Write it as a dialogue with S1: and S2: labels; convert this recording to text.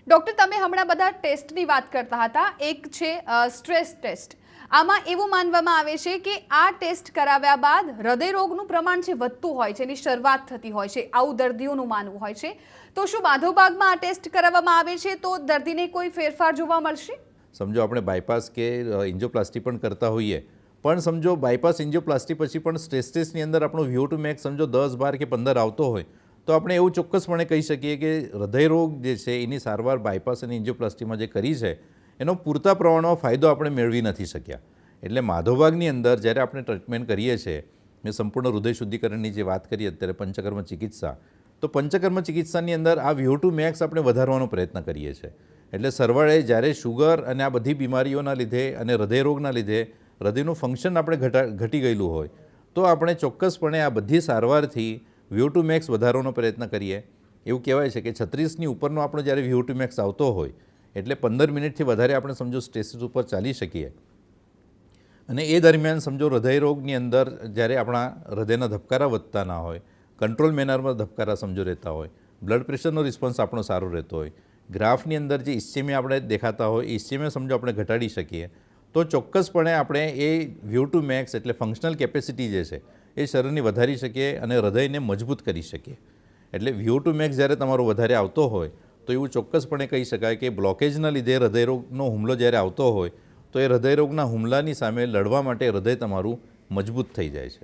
S1: Doctor, તમે હમણાં બધા ટેસ્ટની વાત કરતા હતા. એક છે સ્ટ્રેસ ટેસ્ટ. આમાં એવું માનવામાં આવે છે કે આ ટેસ્ટ કરાવ્યા બાદ હૃદયરોગનું પ્રમાણ જે વધતું હોય છે, એની શરૂઆત થતી હોય છે, આવું દર્દીઓનું માનવું હોય છે. તો શું માધવબાગમાં આ ટેસ્ટ કરાવવામાં આવે છે તો દર્દીને કોઈ ફેરફાર જોવા મળશે?
S2: સમજો આપણે બાયપાસ કે એન્જિયોપ્લાસ્ટી પણ કરતા હોઈએ, પણ સમજો બાયપાસ એન્જિયોપ્લાસ્ટી પછી પણ સ્ટ્રેસ ટેસ્ટની અંદર આપણો VO2 મેક્સ સમજો 10, 12 કે 15 આવતો હોય, તો આપણે એવું ચોક્કસપણે કહી શકીએ કે હૃદયરોગ જે છે એની સારવાર બાયપાસ અને એન્જિયોપ્લાસ્ટીમાં જે કરી છે એનો પૂરતા પ્રમાણમાં ફાયદો આપણે મેળવી નથી શક્યા. એટલે માધવબાગની અંદર જ્યારે આપણે ટ્રીટમેન્ટ કરીએ છીએ, મેં સંપૂર્ણ હૃદય શુદ્ધિકરણની જે વાત કરી અત્યારે પંચકર્મ ચિકિત્સા, તો પંચકર્મ ચિકિત્સાની અંદર આ VO2 મેક્સ આપણે વધારવાનો પ્રયત્ન કરીએ છીએ. એટલે સરવાળે જ્યારે શુગર અને આ બધી બીમારીઓના લીધે અને હૃદયરોગના લીધે હૃદયનું ફંક્શન આપણે ઘટી ગયેલું હોય, તો આપણે ચોક્કસપણે આ બધી સારવારથી VO2 મેક્સ વધારવાનો પ્રયત્ન કરીએ. એવું કહેવાય છે કે 36ની ઉપરનો આપણો જ્યારે VO2 મેક્સ આવતો હોય, એટલે 15 મિનિટથી વધારે આપણે સમજો સ્ટેસિસ ઉપર ચાલી શકીએ. અને એ દરમિયાન સમજો હૃદયરોગની અંદર જ્યારે આપણા હૃદયના ધબકારા વધતા ના હોય, કંટ્રોલ મેનરમાં ધબકારા સમજો રહેતા હોય, બ્લડ પ્રેશરનો રિસ્પોન્સ આપણો સારો રહેતો હોય, ગ્રાફની અંદર જે ઇસ્ચેમિયા આપણે દેખાતા હોય એ ઇસ્ચેમિયા સમજો આપણે ઘટાડી શકીએ, તો ચોક્કસપણે આપણે એ VO2 મેક્સ એટલે ફંક્શનલ કેપેસિટી જે છે એ શરીરની વધારી શકીએ અને હૃદયને મજબૂત કરી શકીએ. એટલે VO2 મેક્સ જ્યારે તમારો વધારે આવતો હોય તો એવું ચોક્કસપણે કહી શકાય કે બ્લોકેજના લીધે હૃદયરોગનો હુમલો જ્યારે આવતો હોય, તો એ હૃદયરોગના હુમલાની સામે લડવા માટે હૃદય તમારું મજબૂત થઈ જાય છે.